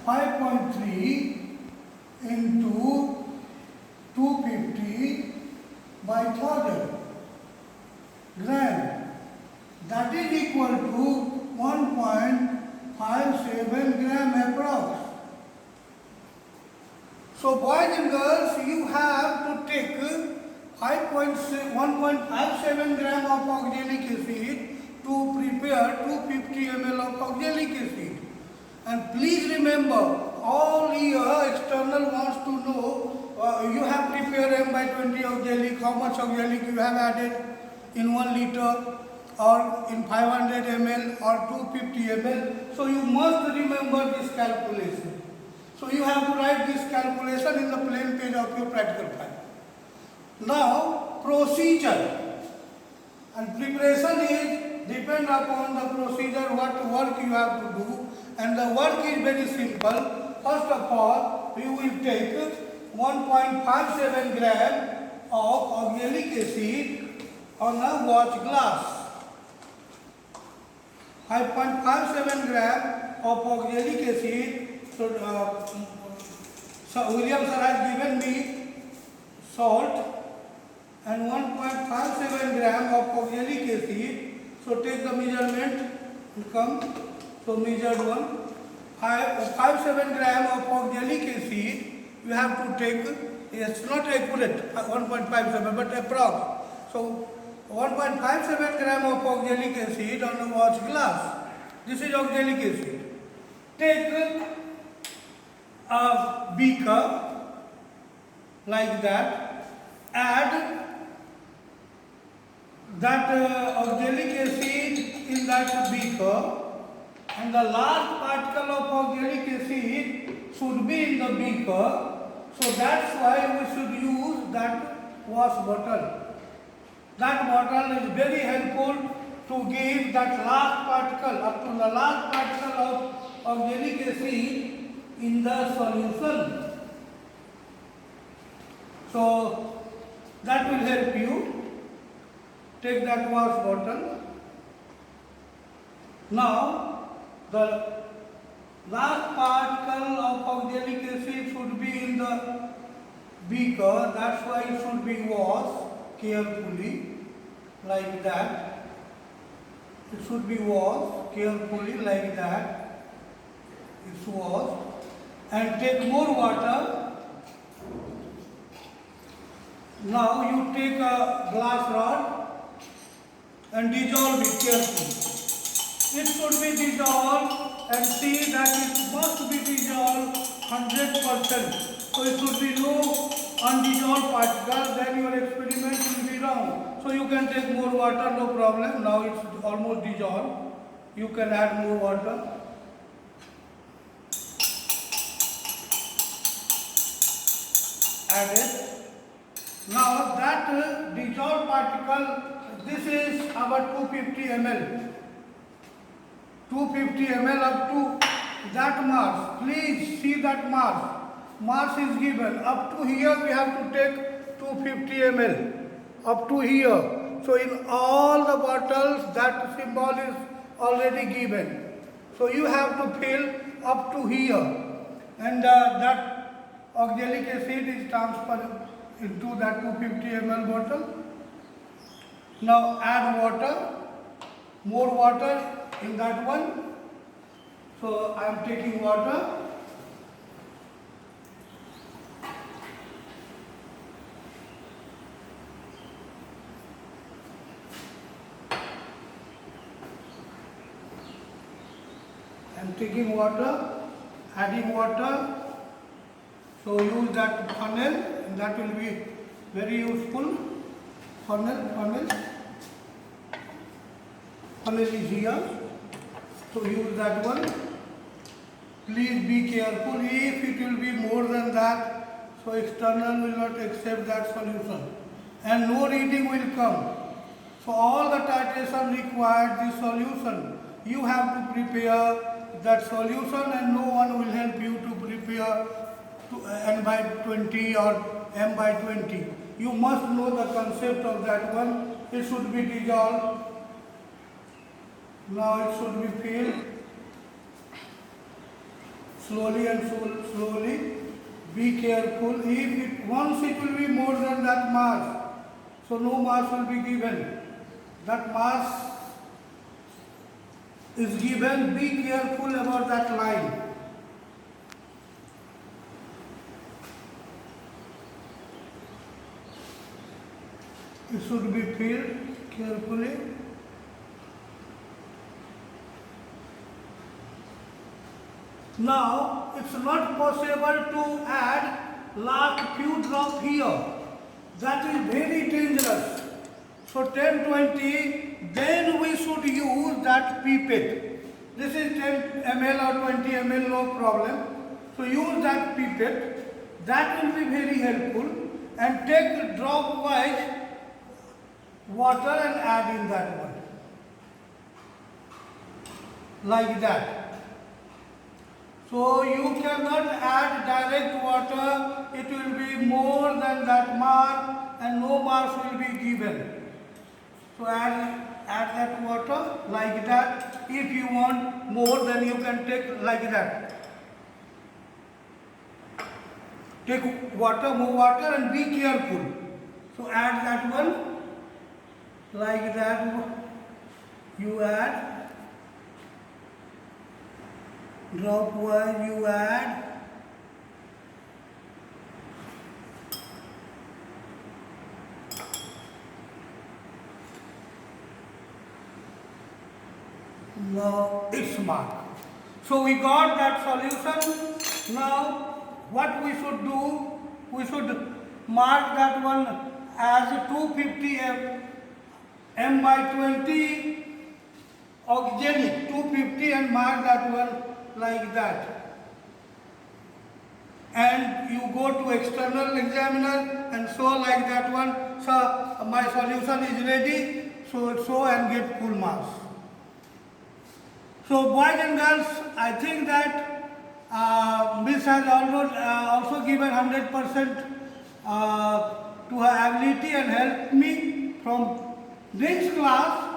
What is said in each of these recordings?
5.3 into 250 by 1000 gram. That is equal to 1.57 gram approx. So boys and girls, you have to take 1.57 gram of oxalic acid to prepare 250 ml of oxalic acid. And please remember, all your external wants to know, you have prepared m by 20 oxalic, how much oxalic you have added in 1 liter or in 500 ml or 250 ml. So you must remember this calculation. So you have to write this calculation in the plain page of your practical file. Now procedure and preparation is depend upon the procedure, what work you have to do, and the work is very simple. First of all, you will take 1.57 gram of oxalic acid on a watch glass. 5.57 gram of oxalic acid. So William sir has given me salt and 1.57 gram of oxalic acid. So take the measurement and come. So measured 57 gram of oxalic acid. You have to take, it's not accurate 1.57 but approx. So 1.57 gram of oxalic acid on a watch glass. This is oxalic acid. Take a beaker like that. Add that oxalic acid in that beaker, and the large particle of oxalic acid should be in the beaker. So that's why we should use that wash bottle. That bottle is very helpful to give that last particle, up to the last particle of oxalic acid in the solution. So that will help you. Take that wash bottle. Now the last particle of oxalic acid should be in the beaker. That's why it should be washed carefully like that. It should be washed carefully like that. It's washed. And take more water. Now you take a glass rod and dissolve it carefully. It should be dissolved, and see that it must be dissolved 100%. So it should be no undissolved particles, then your experiment will be wrong. So you can take more water, no problem. Now it's almost dissolved. You can add more water. Add it. Now that dissolved particle, this is our 250 ml. 250 ml up to that mass. Please see that mass. Mass is given. Up to here we have to take 250 ml. Up to here. So in all the bottles that symbol is already given. So you have to fill up to here. And that oxalic acid is transferred into that 250 ml bottle. Now add water, more water in that one. So I am taking water. I am taking water, adding water. So use that funnel, and that will be very useful. Funnel is here. So use that one. Please be careful. If it will be more than that, so external will not accept that solution, and no reading will come. So all the titration required this solution. You have to prepare that solution, and no one will help you to prepare n by 20 or m by 20. You must know the concept of that one. It should be dissolved. Now it should be filled. slowly and slowly. Be careful. Once it will be more than that mass, so no mass will be given. That mass is given. Be careful about that line. It should be filled carefully. Now, it's not possible to add last few drops here. That is very dangerous. So 10, 20, then we should use that pipette. This is 10 ml or 20 ml, no problem. So use that pipette. That will be very helpful. And take drop wise water and add in that one. Like that. So you cannot add direct water, it will be more than that mark and no marks will be given. So add that water like that. If you want more, then you can take like that. Take water, more water and be careful. So add that one like that. You add. Drop wise you add. Now it's marked. So we got that solution. Now what we should do, we should mark that one as 250 m by 20 organic, 250, and mark that one like that. And you go to external examiner and show like that one. So my solution is ready. So show and get full marks. So boys and girls, I think that Miss has also given 100% to her ability and helped me. From next class,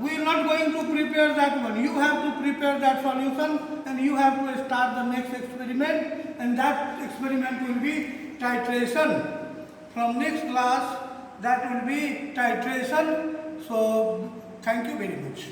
we are not going to prepare that one. You have to prepare that solution and you have to start the next experiment, and that experiment will be titration. From next class, that will be titration. So thank you very much.